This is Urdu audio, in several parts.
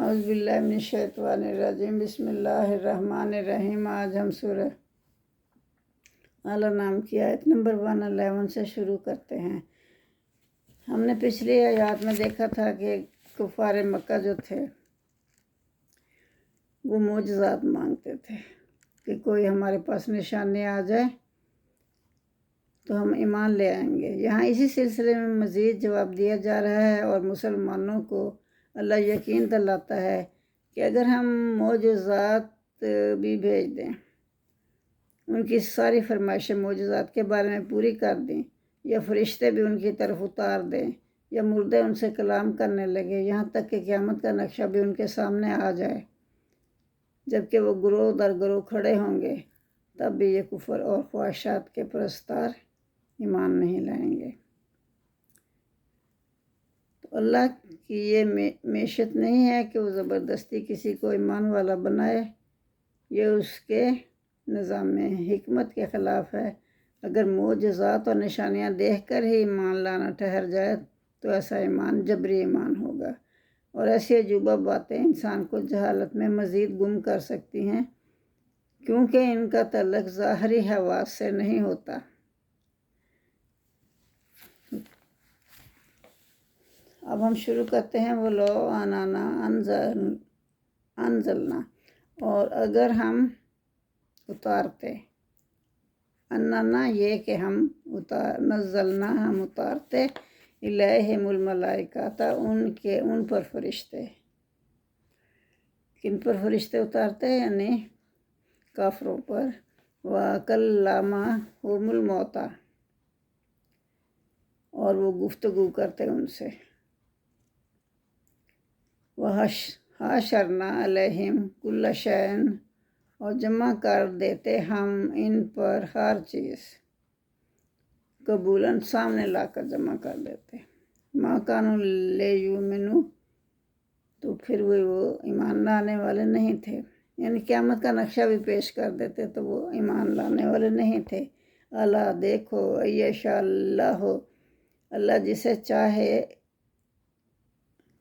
اعوذ باللہ من الشیطان الرجیم، بسم اللہ الرحمن الرحیم۔ آج ہم سورہ اعلیٰ نام کی آیت نمبر 111 سے شروع کرتے ہیں۔ ہم نے پچھلی آیات میں دیکھا تھا کہ کفار مکہ جو تھے وہ معجزات مانگتے تھے کہ کوئی ہمارے پاس نشانی آ جائے تو ہم ایمان لے آئیں گے۔ یہاں اسی سلسلے میں مزید جواب دیا جا رہا ہے اور مسلمانوں کو اللہ یقین دلاتا ہے کہ اگر ہم معجزات بھی بھیج دیں، ان کی ساری فرمائشیں معجزات کے بارے میں پوری کر دیں، یا فرشتے بھی ان کی طرف اتار دیں، یا مردے ان سے کلام کرنے لگے، یہاں تک کہ قیامت کا نقشہ بھی ان کے سامنے آ جائے، جبکہ وہ گروہ در گروہ کھڑے ہوں گے، تب بھی یہ کفر اور خواہشات کے پرستار ایمان نہیں لائیں گے۔ تو اللہ کی یہ معیشت نہیں ہے کہ وہ زبردستی کسی کو ایمان والا بنائے، یہ اس کے نظام حکمت کے خلاف ہے۔ اگر معجزات اور نشانیاں دیکھ کر ہی ایمان لانا ٹھہر جائے تو ایسا ایمان جبری ایمان ہوگا، اور ایسی عجوبہ باتیں انسان کو جہالت میں مزید گم کر سکتی ہیں، کیونکہ ان کا تعلق ظاہری حواس سے نہیں ہوتا۔ اب ہم شروع کرتے ہیں وَلَوْ أَنَّنَا أَنزَلْنَا، اور اگر ہم اتارتے، اننا یہ کہ ہم نزلنا ہم اتارتے، الیہم الملائکۃ ان پر فرشتے۔ کن پر فرشتے اتارتے؟ یعنی کافروں پر۔ وَكَلَّمَهُمُ الْمَوْتَىٰ، اور وہ گفتگو کرتے ان سے۔ وَحَشَرْنَا عَلَيْهِمْ كُلَّ شَيْءٍ، اور جمع کر دیتے ہم ان پر ہر چیز، قبولاً سامنے لا کر جمع کر دیتے۔ مَا كَانُوا لِيُؤْمِنُوا، تو پھر وہ ایمان لانے والے نہیں تھے، یعنی قیامت کا نقشہ بھی پیش کر دیتے تو وہ ایمان لانے والے نہیں تھے۔ اللہ دیکھو، یشاء اللہ، اللہ جسے چاہے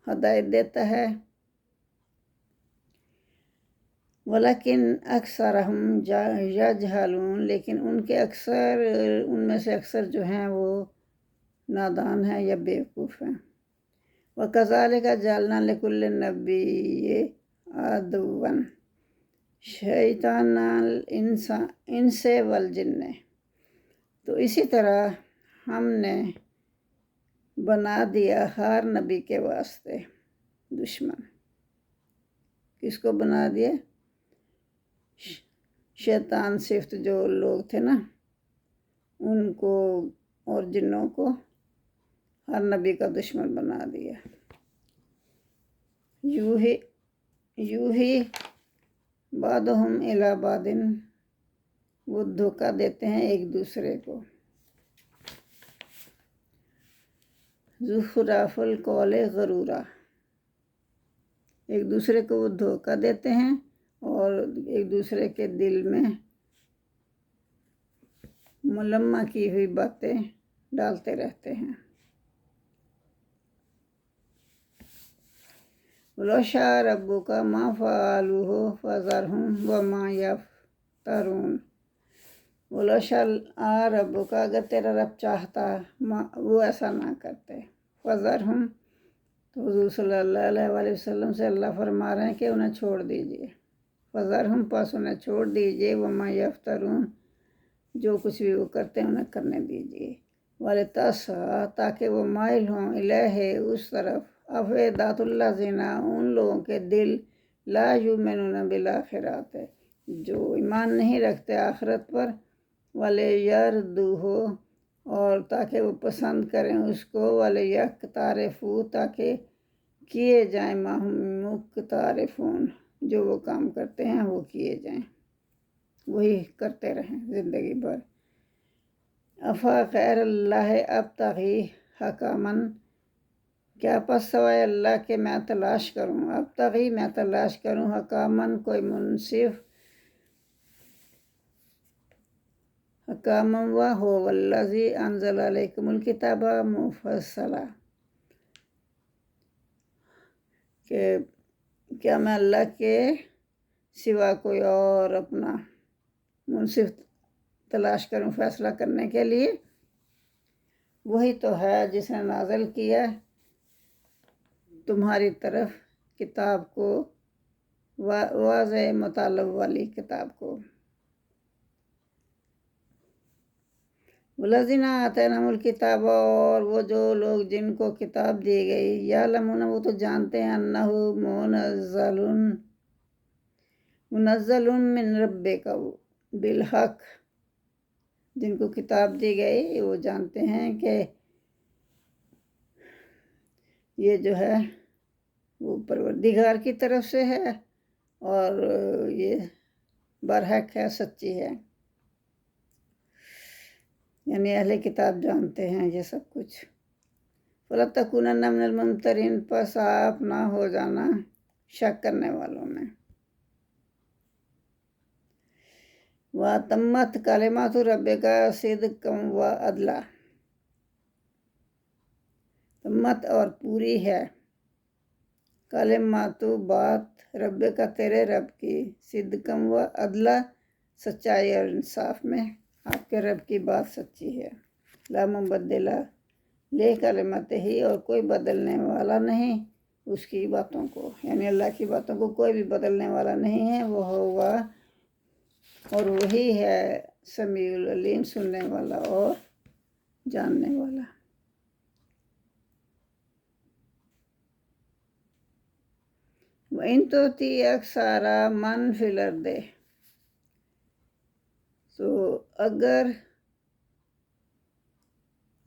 ہدایت دیتا ہے، ولیکن اکثرہم یجہلون، لیکن ان میں سے اکثر جو ہیں وہ نادان ہیں یا بیوقوف ہیں۔ وَكَذَلِكَ جَعَلْنَا لِكُلِّ نَبِيٍّ عَدُوًّا شَيَاطِینَ الْإِنسِ وَالْجِنِّ، تو اسی طرح ہم نے بنا دیا ہر نبی کے واسطے دشمن۔ کس کو بنا دیا؟ شیطان صفت جو لوگ تھے نا، ان کو اور جنوں کو ہر نبی کا دشمن بنا دیا۔ یوحی بعضہم الی بعض، وہ دھوکہ دیتے ہیں ایک دوسرے کو۔ زخرف القول غرورا، ایک دوسرے کو وہ دھوکہ دیتے ہیں اور ایک دوسرے کے دل میں ملمہ کی ہوئی باتیں ڈالتے رہتے ہیں۔ وَلَوْ شَاءَ رَبُّكَ مَا فَعَلُوهُ فَذَرْهُمْ وَمَا يَفْتَرُونَ۔ وَلَوْ شَاءَ رَبُّكَ، اگر تیرا رب چاہتا وہ ایسا نہ کرتے۔ فَذَرْهُمْ، تو حضور صلی اللہ علیہ وآلہ وسلم سے اللہ فرما رہے ہیں کہ انہیں چھوڑ دیجئے۔ فَذَرْهُمْ، پس انہیں چھوڑ دیجئے، وَمَا يَفْتَرُونَ، جو کچھ بھی وہ کرتے ہیں انہیں کرنے دیجئے۔ وَلِتَسْعَىٰ، تاکہ وہ مائل ہوں، الیہ، اس طرف، افئدۃ الذین، ان لوگوں کے دل، لا یؤمنون بالآخرۃ، جو ایمان نہیں رکھتے آخرت پر، وَلِیَرْضُوهُ، اور تاکہ وہ پسند کریں اس کو، وَلِیَقْتَرِفُوا، تاکہ کیے جائیں ما ہم مقترفون، جو وہ کام کرتے ہیں وہ کیے جائیں، وہی کرتے رہیں زندگی بھر۔ افا غیر اللہ ابتغی حکما، کیا پس سوائے اللہ کے میں تلاش کروں، ابتغی میں تلاش کروں، حکما کوئی منصف، حکما وہو الذی انزل علیکم الکتاب مفصلا، کہ کیا میں اللہ کے سوا کوئی اور اپنا منصف تلاش کروں فیصلہ کرنے کے لیے؟ وہی تو ہے جس نے نازل کیا تمہاری طرف کتاب کو، واضح مطالب والی کتاب کو۔ والذین آتیناہم الکتاب، اور وہ جو لوگ جن کو کتاب دی گئی، یعلمون، وہ تو جانتے ہیں، انہ منزل من ربک بالحق، جن کو کتاب دی گئی وہ جانتے ہیں کہ یہ جو ہے وہ پروردگار کی طرف سے ہے اور یہ برحق ہے، سچی ہے۔ یعنی اہل کتاب جانتے ہیں یہ سب کچھ۔ فَلَا تَكُونَنَّ مِنَ الْمُمْتَرِينَ، پس آپ نہ ہو جانا شک کرنے والوں میں۔ وَتَمَّتْ كَلِمَاتُ رَبِّكَ صِدْقًا وَعَدْلًا، تمت اور پوری ہے، کلمات بات، رب کا تیرے رب کی، صدقاً و عدلا، سچائی اور انصاف میں آپ کے رب کی بات سچی ہے۔ لا مبدل لکلماتہ، اور کوئی بدلنے والا نہیں اس کی باتوں کو، یعنی اللہ کی باتوں کو کوئی بھی بدلنے والا نہیں ہے۔ وہ ہوا، اور وہی ہے، سمیع العلیم، سننے والا اور جاننے والا۔ وَإِن تُؤْتِي أَكْثَرَ مَن فِي الْأَرْضِ، تو اگر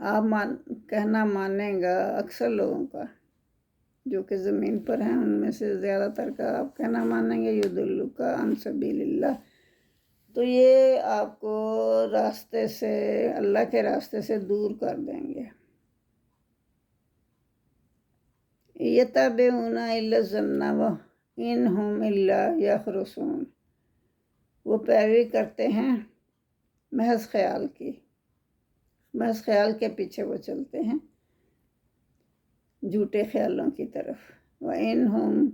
آپ کہنا مانیں گا اکثر لوگوں کا جو کہ زمین پر ہیں، ان میں سے زیادہ تر کا آپ کہنا مانیں گے، یضلوک عن سبیل اللہ، تو یہ آپ کو راستے سے، اللہ کے راستے سے دور کر دیں گے۔ یتبعون الا الظن وان هم الا یخرصون، وہ پیروی کرتے ہیں محض خیال کی، محض خیال کے پیچھے وہ چلتے ہیں، جھوٹے خیالوں کی طرف۔ وان هم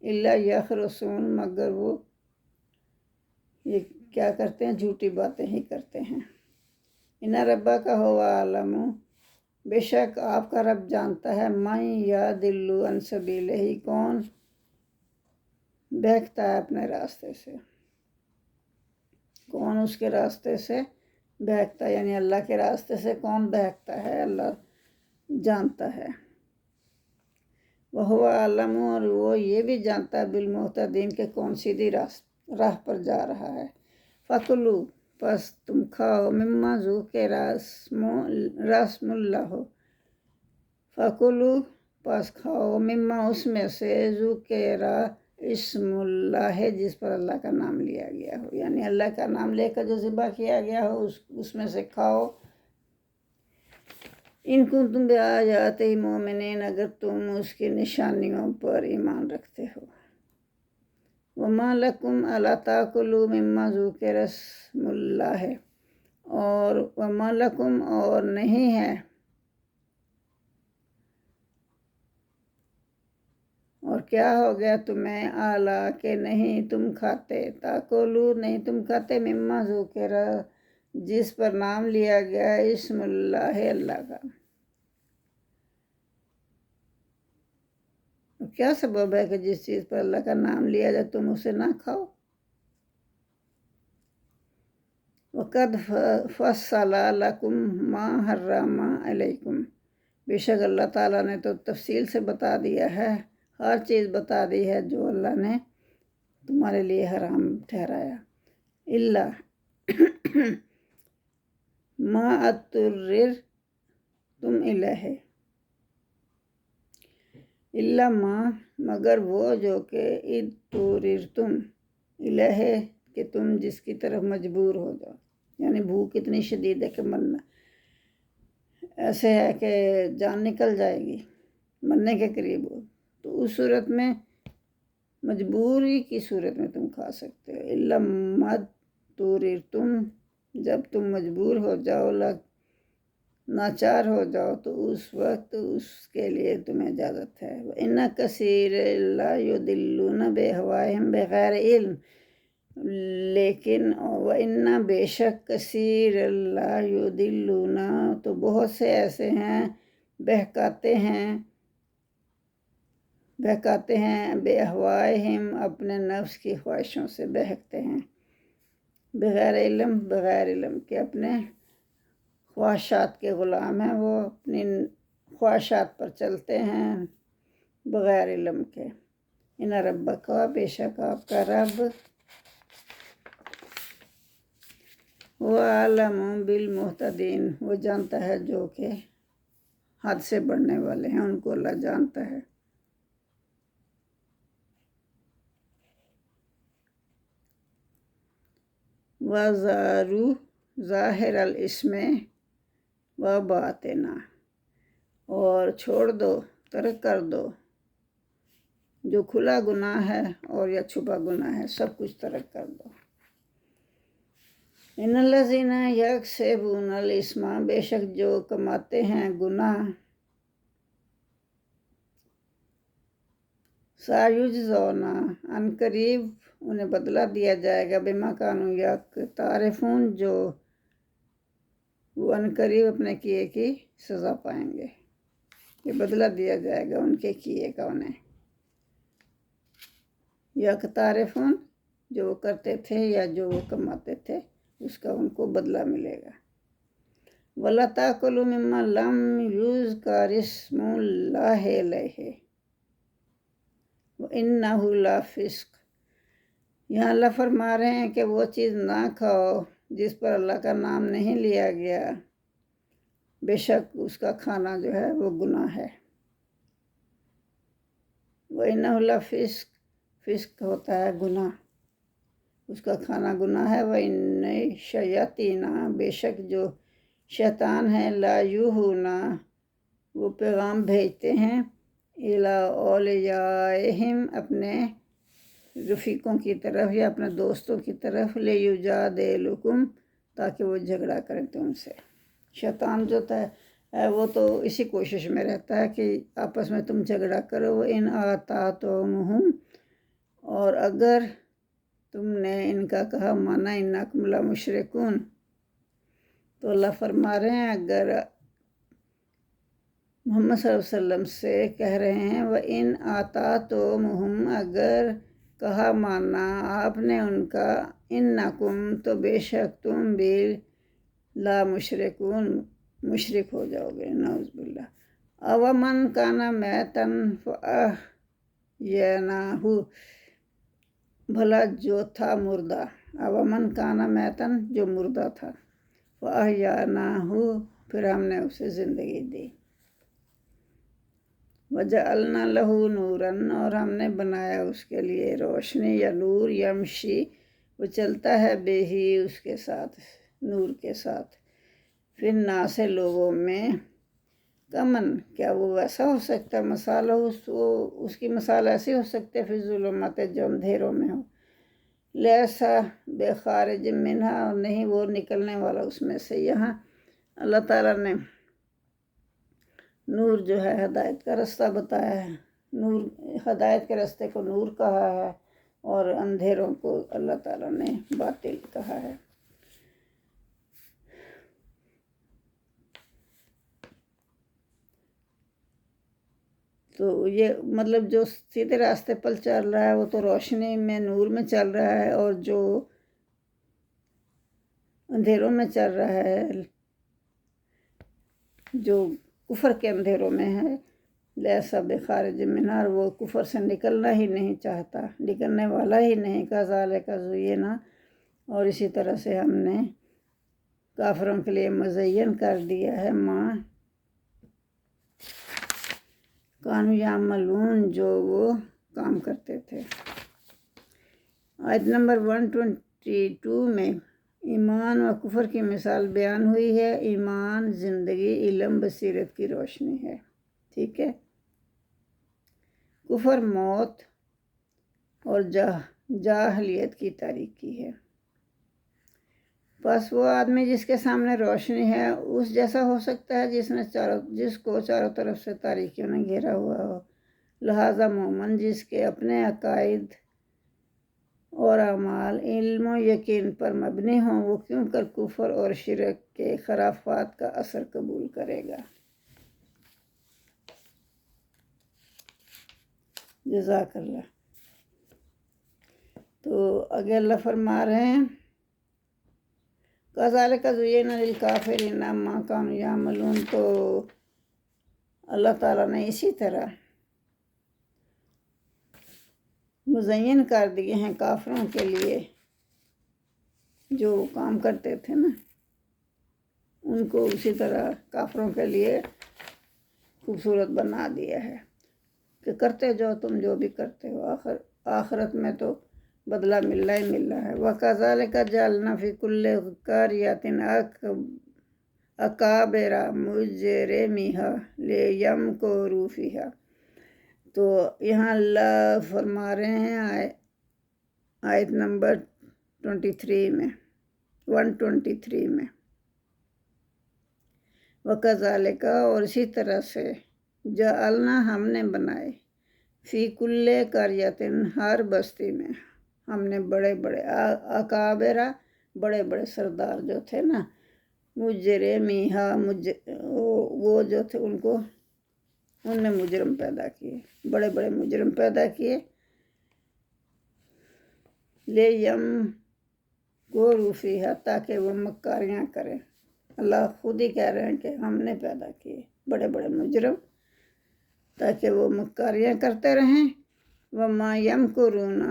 الا یخرصون، مگر وہ یہ کیا کرتے ہیں؟ جھوٹی باتیں ہی کرتے ہیں۔ ان ربک هو اعلم، بے شک آپ کا رب جانتا ہے، من یضل عن سبیلہ، کون بہکتا ہے اپنے راستے سے، کون اس کے راستے سے بہکتا ہے، یعنی اللہ کے راستے سے کون بہکتا ہے، اللہ جانتا ہے۔ وَهُوَ أَعْلَمُ، اور وہ یہ بھی جانتا ہے، بالمہتدین، کہ کون سیدھی راہ پر جا رہا ہے۔ فَكُلُوا، پس تم کھاؤ، مما ذُکِرَ اسم اللہ، فَكُلُوا، پس کھاؤ، مما، اس میں سے، ذُکِرَ اسم اللہ، جس پر اللہ کا نام لیا گیا ہو، یعنی اللہ کا نام لے کر جو ذبح کیا گیا ہو اس میں سے کھاؤ۔ ان کنتم بآیاتہ مؤمنین، اگر تم اس کی نشانیوں پر ایمان رکھتے ہو۔ وما لکم الا تاکلوا مما ذکر اسم اللہ، اور وما لکم، اور نہیں ہے، اور کیا ہو گیا تمہیں، الا، کہ نہیں تم کھاتے، تاکلوا، نہیں تم کھاتے، مما ذکر، جس پر نام لیا گیا اسم اللہ، اللہ کا۔ کیا سبب ہے کہ جس چیز پر اللہ کا نام لیا جائے تم اسے نہ کھاؤ؟ وَقَدْ فَصَّلَ لَكُمْ مَا حَرَّمَ عَلَيْكُمْ، بے شک اللہ تعالیٰ نے تو تفصیل سے بتا دیا ہے، ہر چیز بتا دی ہے جو اللہ نے تمہارے لیے حرام ٹھہرایا۔ اللہ ما اضطررتم الیہ، اللہ ما، مگر وہ جو کہ اضطررتم الیہ، کہ تم جس کی طرف مجبور ہو جاؤ، یعنی بھوک اتنی شدید ہے کہ مرنا ایسے ہے کہ جان نکل جائے گی، مرنے کے قریب ہو، تو اس صورت میں، مجبوری کی صورت میں تم کھا سکتے ہو۔ الا ما اضطررتم، جب تم مجبور ہو جاؤ، ناچار ہو جاؤ تو اس وقت اس کے لیے تمہیں اجازت ہے۔ وَإِنَّ كَثِيرًا لَا يُضِلُّونَ بِأَهْوَائِهِمْ بغیر علم، لیکن وَإِنَّ بے شک كَثِيرًا لَا يُضِلُّونَ تو بہت سے ایسے ہیں بہکاتے ہیں بِأَهْوَائِهِمْ اپنے نفس کی خواہشوں سے بہکتے ہیں، بغیر علم کے اپنے خواہشات کے غلام ہیں، وہ اپنی خواہشات پر چلتے ہیں بغیر علم کے۔ ان ربک بے شک آپ کا رب وہ عالم بالمہتدین وہ جانتا ہے جو کہ حد سے بڑھنے والے ہیں، ان کو اللہ جانتا ہے۔ وَذَرُوا ظَاہِرَ الْإِثْمِ وَبَاطِنَهُ اور چھوڑ دو، ترک کر دو جو کھلا گناہ ہے اور یا چھپا گناہ ہے، سب کچھ ترک کر دو۔ ان الذین یکسبون الاسم بے شک جو کماتے ہیں گناہ، سیجزون ان قریب انہیں بدلہ دیا جائے گا، بما کانوا یکتارفون جو وہ ان قریب اپنے کیے کی سزا پائیں گے، یہ بدلہ دیا جائے گا ان کے کیے کا انہیں۔ یکتارفون جو وہ کرتے تھے یا جو وہ کماتے تھے اس کا ان کو بدلہ ملے گا۔ وَلَا تَأْكُلُوا مِمَّا لَمْ يُذْكَرِ اسْمُ اللَّهِ عَلَيْهِ وَإِنَّهُ لَفِسْقٌ یہاں اللہ فرما رہے ہیں کہ وہ چیز نہ کھاؤ جس پر اللہ کا نام نہیں لیا گیا، بے شک اس کا کھانا جو ہے وہ گناہ ہے۔ وَإِنَّهُ لَفِسْقٌ فسق ہوتا ہے گناہ، اس کا کھانا گناہ ہے۔ وَإِنَّ الشَّيَاطِينَ بے شک جو شیطان ہیں، لا یوحون وہ پیغام بھیجتے ہیں، الی اولیائہم اپنے رفیقوں کی طرف یا اپنے دوستوں کی طرف، لیجادلوکم تاکہ وہ جھگڑا کریں تم سے۔ شیطان جو ہے وہ تو اسی کوشش میں رہتا ہے کہ آپس میں تم جھگڑا کرو۔ ان آطعتموہم اور اگر تم نے ان کا کہا مانا، انکم لمشرکون تو اللہ فرما رہے ہیں اگر محمد صلی اللہ علیہ وسلم سے کہہ رہے ہیں وَإِنْ آطَعْتُمُوهُمْ اگر کہا مانا آپ نے ان کا، انکم تو بے شک تم بھی لا مشرکون مشرک ہو جاؤ گے، نعوذ باللہ۔ اومن کان میتن فاحییناہ بھلا جو تھا مردہ، اومن کان میتن جو مردہ تھا، فاحییناہ پھر ہم نے اسے زندگی دی، وجعلنا لہ نورا اور ہم نے بنایا اس کے لیے روشنی یا نور، یمشی وہ چلتا ہے بے ہی اس کے ساتھ، نور کے ساتھ، پھر الناس لوگوں میں، کمن کیا وہ ویسا ہو سکتا ہے، مثال اس کی مثال ایسی ہو سکتی ہے، فی الظلمات جو اندھیروں میں ہو، لیسا بے خارج منہا اور نہیں وہ نکلنے والا اس میں سے۔ یہاں اللہ تعالیٰ نے نور جو ہے ہدایت کا رستہ بتایا ہے، نور ہدایت کے رستے کو نور کہا ہے اور اندھیروں کو اللہ تعالیٰ نے باطل کہا ہے۔ تو یہ مطلب جو سیدھے راستے پر چل رہا ہے وہ تو روشنی میں، نور میں چل رہا ہے، اور جو اندھیروں میں چل رہا ہے، جو کفر کے اندھیروں میں ہے، لیسا بخارج منہا وہ کفر سے نکلنا ہی نہیں چاہتا، نکلنے والا ہی نہیں، کذالک زینا اور اسی طرح سے ہم نے کافروں کے لیے مزین کر دیا ہے ماں کانوا یعملون جو وہ کام کرتے تھے۔ آیت نمبر 122 میں ایمان و کفر کی مثال بیان ہوئی ہے۔ ایمان زندگی، علم، بصیرت کی روشنی ہے، ٹھیک ہے۔ کفر موت اور جاہلیت کی تاریکی ہے۔ بس وہ آدمی جس کے سامنے روشنی ہے اس جیسا ہو سکتا ہے جس کو چاروں طرف سے تاریکیوں نے گھیرا ہوا ہو۔ لہٰذا مومن جس کے اپنے عقائد اور اعمال علم و یقین پر مبنی ہوں، وہ کیوں کر کفر اور شرک کے خرافات کا اثر قبول کرے گا۔ جزاک اللہ۔ تو آگے اللہ فرما رہے ہیں کذالک زین للکافرین ما کانوا یعملون۔ تو اللہ تعالیٰ نے اسی طرح مزین کر دیے ہیں کافروں کے لیے جو کام کرتے تھے نا، ان کو اسی طرح کافروں کے لیے خوبصورت بنا دیا ہے کہ کرتے جو تم جو بھی کرتے ہو، آخرت میں تو بدلہ ملنا ہی ملنا ہے۔ وَكَذَلِكَ جَعَلْنَا فِي كُلِّ قَرْيَةٍ أَكَابِرَ مُجْرِمِيهَا لِيَمْكُرُوا فِيهَا۔ تو یہاں اللہ فرما رہے ہیں آیت نمبر 123 میں وَكَذَلِكَ اور اسی طرح سے جعلنا ہم نے بنائے فی کل قریۃ ہر بستی میں ہم نے بڑے بڑے اکابرہ بڑے بڑے سردار جو تھے نا، مجرمیہا وہ جو تھے ان نے مجرم پیدا کیے، بڑے بڑے مجرم پیدا کیے، لیمکروا فیہا تاکہ وہ مکاریاں کریں۔ اللہ خود ہی کہہ رہے ہیں کہ ہم نے پیدا کیے بڑے بڑے مجرم تاکہ وہ مکاریاں کرتے رہیں۔ وما یمکرون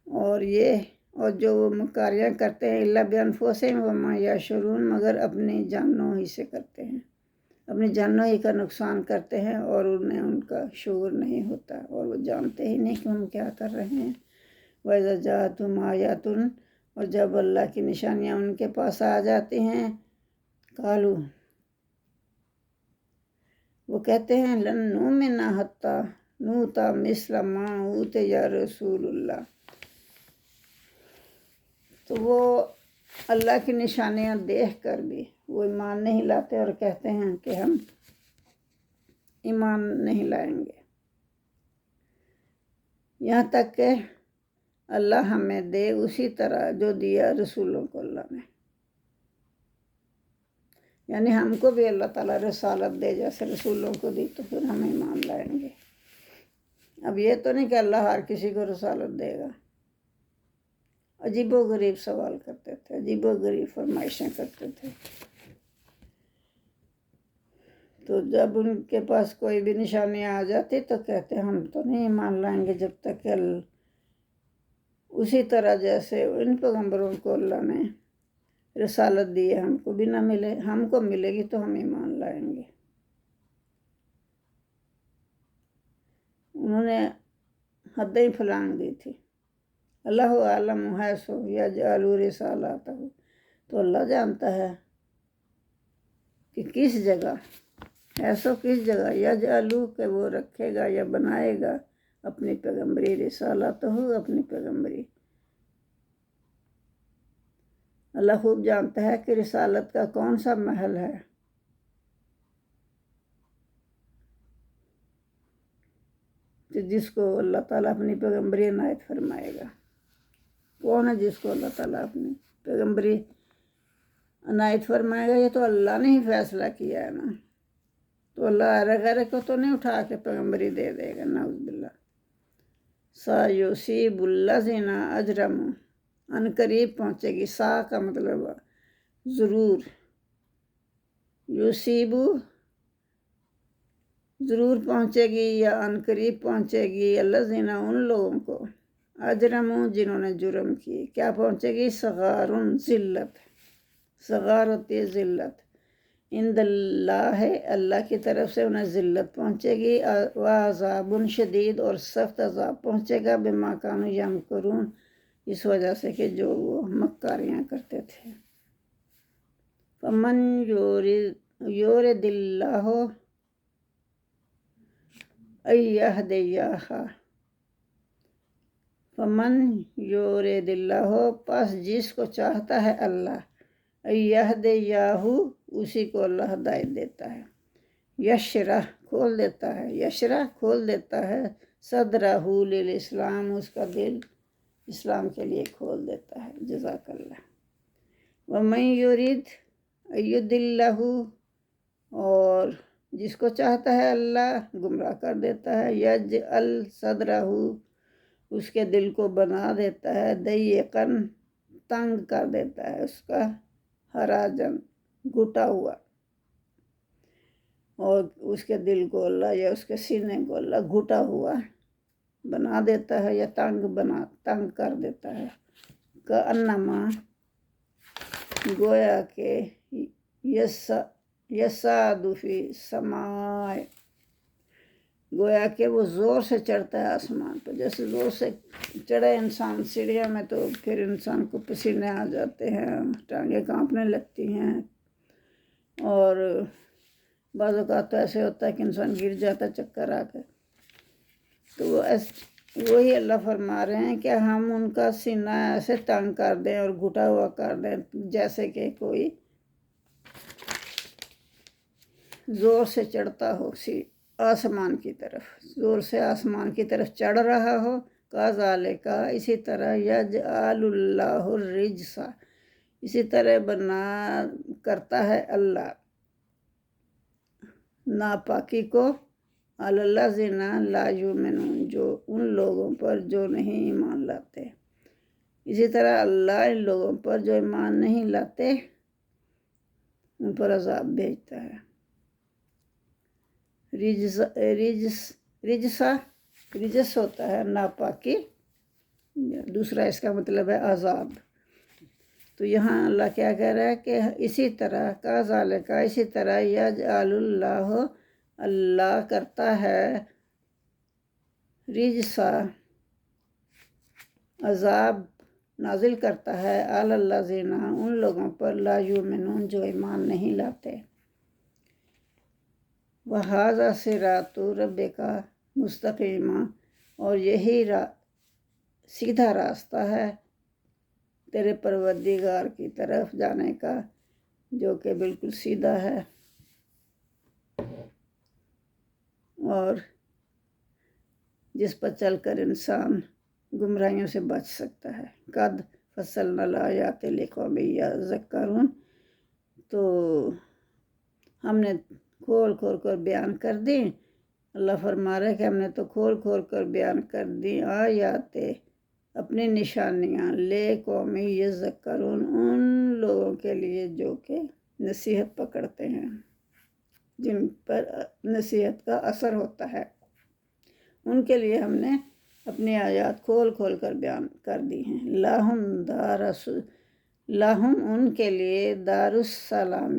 اور جو وہ مکاریاں کرتے ہیں الا بانفسہم وما یشعرون مگر اپنی جانوں ہی سے کرتے ہیں، اپنی جانوں ہی کا نقصان کرتے ہیں اور انہیں ان کا شعور نہیں ہوتا اور وہ جانتے ہی نہیں کہ ہم کیا کر رہے ہیں۔ وَإِذَا جَاءَتْهُمْ آیَاتٌ اور جب اللہ کی نشانیاں ان کے پاس آ جاتی ہیں، قالوا وہ کہتے ہیں لن نؤمن حتی نؤتی مثل ما اوتی رسول اللہ۔ تو وہ اللہ کی نشانیاں دیکھ کر بھی وہ ایمان نہیں لاتے اور کہتے ہیں کہ ہم ایمان نہیں لائیں گے یہاں تک کہ اللہ ہمیں دے اسی طرح جو دیا رسولوں کو اللہ نے، یعنی ہم کو بھی اللہ تعالیٰ رسالت دے جیسے رسولوں کو دی تو پھر ہم ایمان لائیں گے۔ اب یہ تو نہیں کہ اللہ ہر کسی کو رسالت دے گا۔ عجیب و غریب سوال کرتے تھے، عجیب و غریب فرمائشیں کرتے تھے۔ تو جب ان کے پاس کوئی بھی نشانیاں آ جاتی تو کہتے ہم تو نہیں ایمان لائیں گے جب تک کہ اسی طرح جیسے ان پیغمبروں کو اللہ نے رسالت دی ہے ہم کو بھی نہ ملے، ہم کو ملے گی تو ہم ایمان لائیں گے۔ انہوں نے حدیں ہی پھلانگ دی تھی۔ اللہ عالم حیث یجعل رسالتہ، تو اللہ جانتا ہے کہ کس جگہ ایسو کس جگہ یجعلو کہ وہ رکھے گا یا بنائے گا اپنی پیغمبری رسالتہ اپنی پیغمبری۔ اللہ خوب جانتا ہے کہ رسالت کا کون سا محل ہے، جس کو اللہ تعالیٰ اپنی پیغمبری عنایت فرمائے گا۔ کون ہے جس کو اللہ تعالیٰ اپنی پیغمبری عنایت فرمائے گا؟ یہ تو اللہ نے ہی فیصلہ کیا ہے نا، تو اللہ غیر کو تو نہیں اٹھا کے پیغمبری دے دے گا، نعوذ باللہ۔ سَيُصِيبُ الَّذِينَ أَجْرَمُوا ان قریب پہنچے گی، سا کا مطلب ضرور، یصیبو ضرور پہنچے گی یا ان قریب پہنچے گی، الذین ان لوگوں کو، اجرموا جنہوں نے جرم کی، کیا پہنچے گی؟ صغار ذلت، صغار ہوتی ہے ذلت، عند اللہ اللہ کی طرف سے انہیں ذلت پہنچے گی، وعذاب شدید اور سخت عذاب پہنچے گا، بما کانوا یمکرون اس وجہ سے کہ جو وہ مکاریاں کرتے تھے۔ فمن یورد اللہ ان یہدیہ فمن یورد اللہ، پس جس کو چاہتا ہے اللہ، یہد یاہو، اسی کو اللہ ہدایت دیتا ہے، یشرح کھول دیتا ہے، یشرح کھول دیتا ہے، صدرہ للاسلام، اس کا دل اسلام کے لیے کھول دیتا ہے۔ جزاک اللہ۔ ومن یرید یضلہ، اور جس کو چاہتا ہے اللہ گمراہ کر دیتا ہے، یجعل صدرہ، اس کے دل کو بنا دیتا ہے، ضیقاً تنگ کر دیتا ہے، اس کا حراجن گھٹا ہوا، اور اس کے دل کو اللہ یا اس کے سینے کو اللہ گھٹا ہوا بنا دیتا ہے، یا تنگ کر دیتا ہے۔ کأنما، گویا کہ یصعد فی السماء، گویا کہ وہ زور سے چڑھتا ہے آسمان پہ، جیسے زور سے چڑھے انسان سیڑھیوں میں تو پھر انسان کو پسینے آ جاتے ہیں، ٹانگیں کانپنے لگتی ہیں، اور بعض اوقات تو ایسے ہوتا ہے کہ انسان گر جاتا ہے چکر آ کے۔ تو وہی اللہ فرما رہے ہیں کہ ہم ان کا سینہ ایسے تنگ کر دیں اور گھٹا ہوا کر دیں، جیسے کہ کوئی زور سے چڑھتا ہو آسمان کی طرف، زور سے آسمان کی طرف چڑھ رہا ہو۔ کذالک، اسی طرح، یجعل اللہ الرجس، اسی طرح کرتا ہے اللہ ناپاکی کو، علی الذین لا یؤمنون، جو ان لوگوں پر جو نہیں ایمان لاتے، اسی طرح اللہ ان لوگوں پر جو ایمان نہیں لاتے ان پر عذاب بھیجتا ہے۔ رجس ہوتا ہے ناپاکی، دوسرا اس کا مطلب ہے عذاب۔ تو یہاں اللہ کیا کہہ رہا ہے کہ اسی طرح، کذالک، اسی طرح، یجعل اللہ، اللہ کرتا ہے رجسا، عذاب نازل کرتا ہے، علی الذین، ان لوگوں پر، لا یؤمنون، جو ایمان نہیں لاتے۔ وَهَذَا صِرَاطُ رَبِّكَ مُسْتَقِیمًا، اور یہی سیدھا راستہ ہے تیرے پروردگار کی طرف جانے کا، جو کہ بالکل سیدھا ہے، اور جس پر چل کر انسان گمراہیوں سے بچ سکتا ہے۔ قد فصلنا الآیات لقوم یذکرون، تو ہم نے کھول کھول کر بیان کر دی، اللہ فرما رہا ہے کہ ہم نے تو کھول کھول کر بیان کر دی آیات، اپنی نشانیاں، لقوم یذکرون، ان لوگوں کے لیے جو کہ نصیحت پکڑتے ہیں، جن پر نصیحت کا اثر ہوتا ہے، ان کے لیے ہم نے اپنی آیات کھول کھول کر بیان کر دی ہیں۔ لہم، ان کے لیے، دار السلام،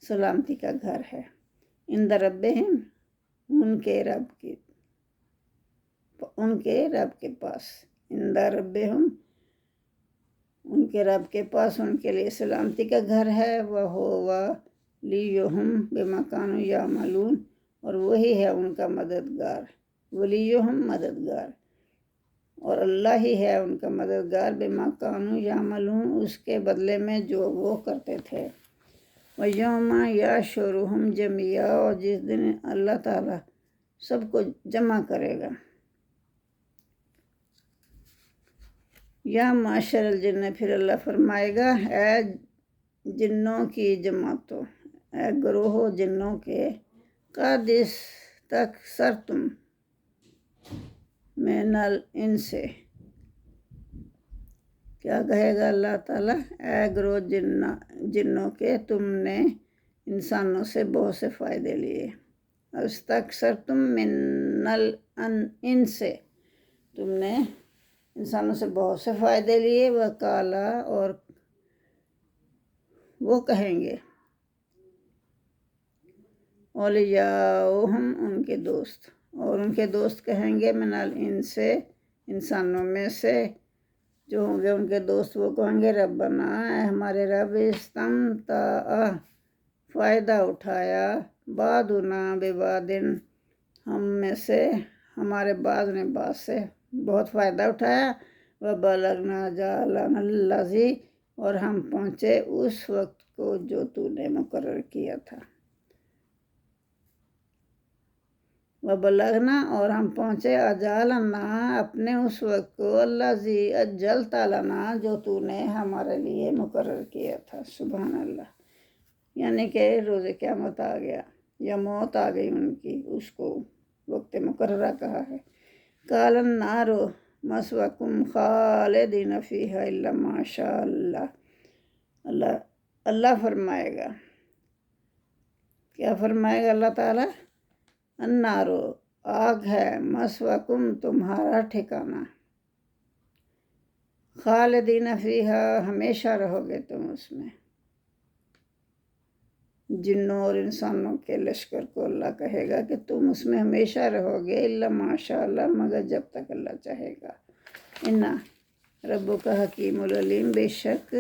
سلامتی کا گھر ہے، عند ربہم، ان کے رب کے پاس، عند ربہم، ان کے رب کے پاس ان کے لیے سلامتی کا گھر ہے، وَهُوَ وَلِيُّهُم بِمَا كَانُوا يَعْمَلُونَ، اور وہی ہے ان کا مددگار، ولیہم، مددگار، اور اللہ ہی ہے ان کا مددگار، بِمَا كَانُوا يَعْمَلُونَ، اس کے بدلے میں جو وہ کرتے تھے۔ وَيَوْمَ يَحْشُرُهُمْ جَمِيعًا، اور جس دن اللہ تعالیٰ سب کو جمع کرے گا۔ یا معاشر الجن، پھر اللہ فرمائے گا، اے جنوں کی جماعتوں، اے گروہ جنوں کے، قد استکثرتم من الانس، کیا کہے گا اللہ تعالیٰ، اے گروہ جنوں کے، تم نے انسانوں سے بہت سے فائدے لیے، استکثرتم من الانس، تم نے انسانوں سے بہت سے فائدے لیے، وقالا، اور وہ کہیں گے، اولیاؤہم، ان کے دوست، اور ان کے دوست کہیں گے، من الانس، انسانوں میں سے جو ہوں گے ان کے دوست، وہ کہیں گے، ربنا، اے ہمارے رب، استمتع، فائدہ اٹھایا، بعضنا ببعض، ہم میں سے ہمارے بعض نے بعض سے بہت فائدہ اٹھایا. وَبَلَغْنَا أَجَلَنَا الَّذِي اور ہم پہنچے اس وقت کو جو تو نے مقرر کیا تھا. وَبَلَغْنَا اور ہم پہنچے أَجَلَنَا اپنے اس وقت کو الَّذِي أَجَّلْتَ لَنَا جو تو نے ہمارے لیے مقرر کیا تھا. سبحان اللہ. یعنی کہ روز قیامت آ گیا یا موت آ گئی ان کی، اس کو وقت مقررہ کہا ہے. قَالَ النَّارُ مَثْوَاكُمْ خَالِدِينَ فِيهَا إِلَّا مَا شَاءَ اللَّهُ. اللہ فرمائے گا، کیا فرمائے گا اللہ تعالیٰ؟ النار آگ ہے، مثواکم تمہارا ٹھکانہ، خالدین فیہا ہمیشہ رہو گے تم اس میں. جنوں اور انسانوں کے لشکر کو اللہ کہے گا کہ تم اس میں ہمیشہ رہو گے، الا ماشاء اللہ مگر جب تک اللہ چاہے گا. انا ربک حکیم العلیم، بے شک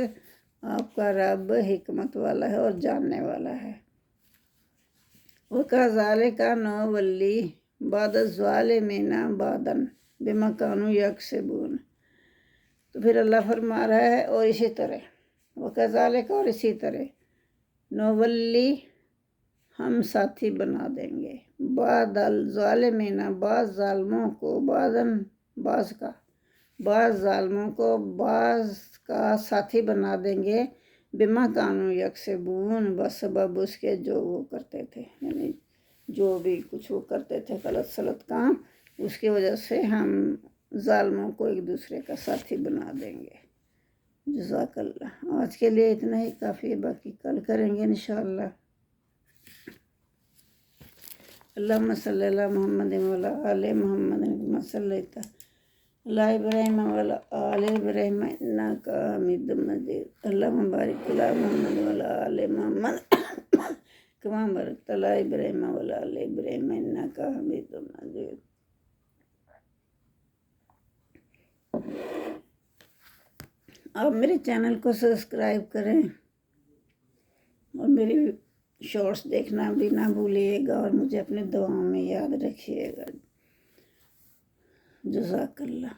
آپ کا رب حکمت والا ہے اور جاننے والا ہے. وَكَذَلِكَ نُوَلِّي بَعْضَ الظَّالِمِينَ بَعْضًا بِمَا كَانُوا يَكْسِبُونَ. تو پھر اللہ فرما رہا ہے اور اسی طرح، وَكَذَلِكَ اور اسی طرح، نولی ہم ساتھی بنا دیں گے، بعض الظالمین بعض ظالموں کو، بعض ظالموں کو بعض کا ساتھی بنا دیں گے، بما کانوا یکسبون بسبب اس کے جو وہ کرتے تھے، یعنی جو بھی کچھ وہ کرتے تھے غلط سلط کام، اس کی وجہ سے ہم ظالموں کو ایک دوسرے کا ساتھی بنا دیں گے. جزاک اللہ. آج کے لیے اتنا ہی کافی ہے، باقی کل کریں گے انشاءاللہ. اللہم صلی علی محمد وعلی آل محمد کما صلیت علی ابراہیم وعلی آل ابراہیم انک حمید مجید. اللہم بارک علی محمد وعلی آل محمد کما بارکت علی ابراہیم وعلی آل ابراہیم انک حمید مجید. آپ میرے چینل کو سبسکرائب کریں اور میری شارٹس دیکھنا بھی نہ بھولیے گا، اور مجھے اپنے دعاؤں میں یاد رکھیے گا. جزاک اللہ.